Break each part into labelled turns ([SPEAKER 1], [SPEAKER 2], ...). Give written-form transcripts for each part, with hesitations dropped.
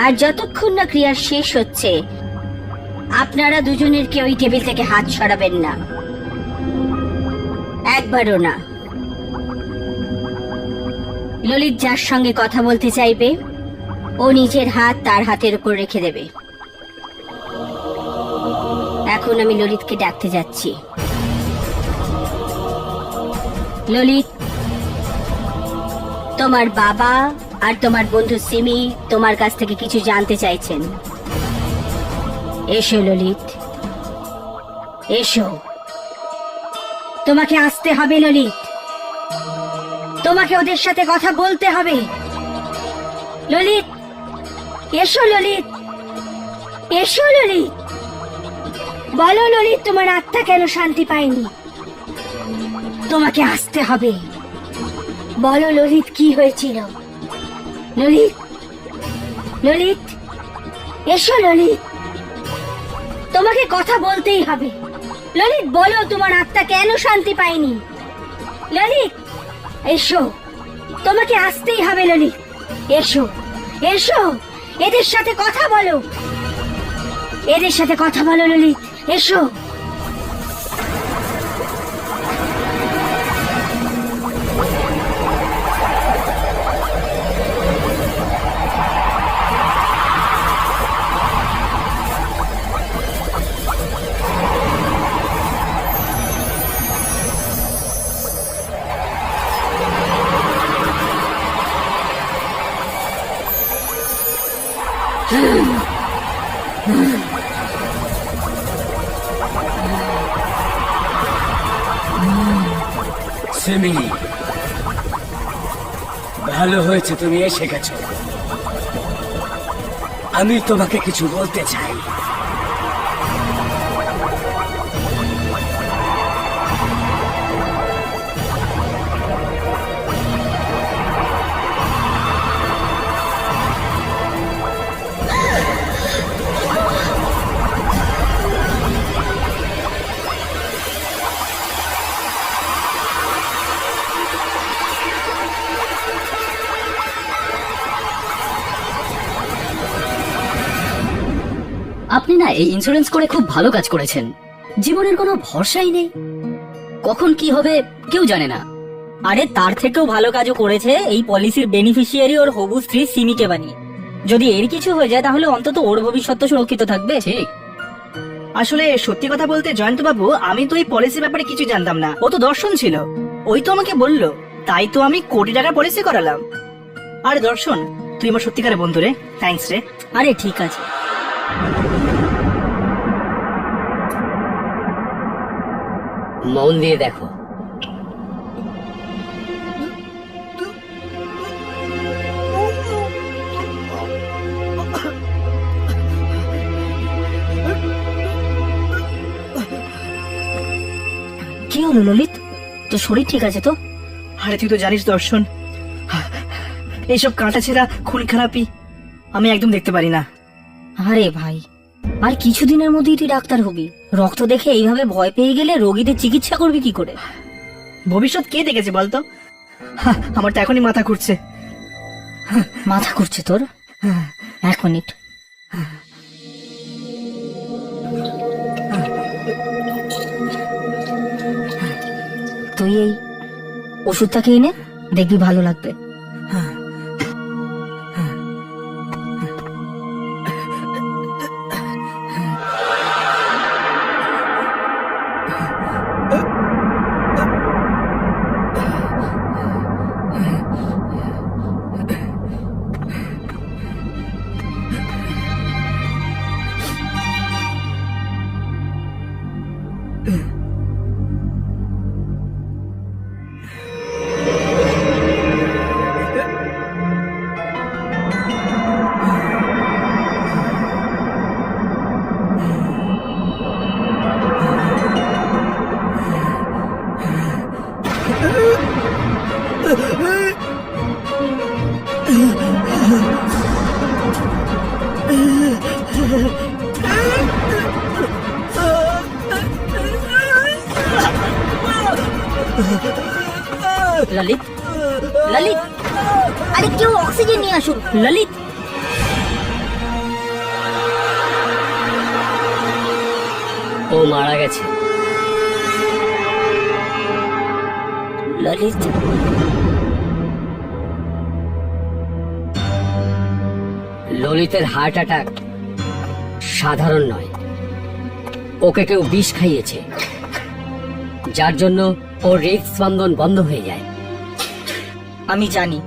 [SPEAKER 1] আর যতক্ষণ না ক্রিয়া শেষ হচ্ছে আপনারা দুজনের কেউ ওই টেবিল থেকে হাত সরাবেন না, একবারও না। ললিত যার সঙ্গে কথা বলতে চাইবে ও নিজের হাত তার হাতের উপর রেখে দেবে। এখন আমি ললিতকে ডাকতে যাচ্ছি। ললিত, তোমার বাবা আর তোমার বন্ধু সিমি তোমার কাছ থেকে কিছু জানতে চাইছেন। এসো ললিত, এসো। তোমাকে আসতে হবে ললিত, তোমাকে ওদের সাথে কথা বলতে হবে। ললিত, এসো ললিত, এসো ললিত। বলো ললিত, তোমার আত্মা কেন শান্তি পায়নি? তোমাকে আসতে হবে। বলো ললিত, কি হয়েছিল? ললিত, ললিত, এসো ললিত, তোমাকে কথা বলতেই হবে। ললিত, বলো তোমার আত্মা কেন শান্তি পায়নি? ললিত, এসো, তোমাকে আসতেই হবে ললিত। এসো, এসো, এদের সাথে কথা বলো, এদের সাথে কথা বলো ললিত, এসো।
[SPEAKER 2] সিমি, ভালো হয়েছে তুমি এসে গেছো। আমি তোমাকে কিছু বলতে চাই।
[SPEAKER 3] আপনি না এই ইন্স্যুরেন্স করে খুব ভালো কাজ করেছেন। জীবনের কোনো ভরসাই নেই, কখন কি হবে কেউ জানে না।
[SPEAKER 4] আরে তার থেকেও ভালো কাজও করেছে এই পলিসির বেনিফিশিয়ারি ওর হবু স্ত্রী সিমিকে বানিয়ে। যদি এর কিছু হয়ে যায় তাহলে অন্তত ওর ভবিষ্যৎ তো সুরক্ষিত থাকবে।
[SPEAKER 3] ঠিক।
[SPEAKER 5] আসলে সত্যি কথা বলতে জয়ন্ত বাবু, আমি তো এই পলিসির ব্যাপারে কিছু জানতাম না। ও তো দর্শন ছিল, ওই তো আমাকে বললো, তাই তো আমি কোটি টাকার পলিসি করালাম। আরে দর্শন, তুই আমার সত্যিকারের বন্ধু রে, থ্যাঙ্কস রে।
[SPEAKER 4] আরে ঠিক আছে।
[SPEAKER 3] মন দিয়ে দেখো।
[SPEAKER 4] কি হলো ললিত, তোর শরীর ঠিক আছে তো?
[SPEAKER 5] আরে তুই তো জানিস দর্শন, এইসব কাঁটা ছেঁড়া খুন খারাপি আমি একদম দেখতে পারি না।
[SPEAKER 4] আরে ভাই, আর কিছুদিনের মধ্যেই তুই ডাক্তার হবি। রক্ত দেখে এইভাবে ভয় পেয়ে গেলে রোগীদের চিকিৎসা করবি কি করে?
[SPEAKER 5] ভবিষ্যৎ কে দেখেছে বলতো? আমার তো এখনই মাথা ঘুরছে।
[SPEAKER 4] মাথা ঘুরছে তোর? 1 মিনিট। তুই এই ওষুধটা খেয়ে নে, দেখবি ভালো লাগবে। ললিত, ললিত, আরে কেউ অক্সিজেন নিয়ে আসুন। ললিত,
[SPEAKER 3] ও মারা গেছে।
[SPEAKER 4] ললিত,
[SPEAKER 3] ললিতের হার্ট অ্যাটাক সাধারণ নয়, ওকে কেউ বিষ খাইয়েছে, যার জন্য ওর হৃদস্পন্দন বন্ধ হয়ে যায়।
[SPEAKER 4] আমি জানি,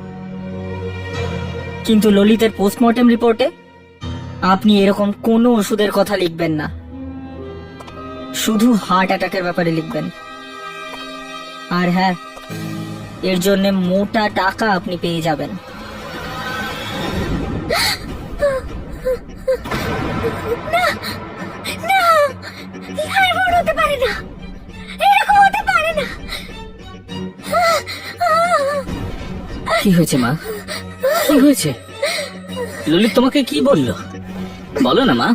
[SPEAKER 4] কিন্তু ললিতের পোস্টমর্টেম রিপোর্টে আপনি এরকম কোনো ওষুধের কথা লিখবেন না, শুধু হার্ট অ্যাটাকের ব্যাপারে লিখবেন। আর হ্যাঁ, এর জন্য মোটা টাকা আপনি পেয়ে যাবেন।
[SPEAKER 1] হতে পারে না, এরকম হতে পারে না।
[SPEAKER 3] কি হয়েছে মা? কি হয়েছে? ললিত তোমাকে কি বললো? বলো না মা।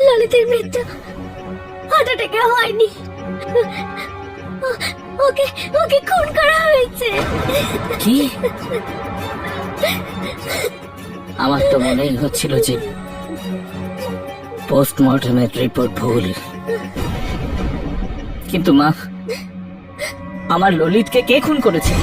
[SPEAKER 1] ললিতের মৃত্যু হার্ট অ্যাটাকে হয়নি, ওকে ওকে খুন করা হয়েছে।
[SPEAKER 3] কি? আমার তো মনেই হচ্ছিল যে পোস্টমর্টমের রিপোর্ট ভুল, কিন্তু মা, আমার ললিতকে কে খুন করেছে?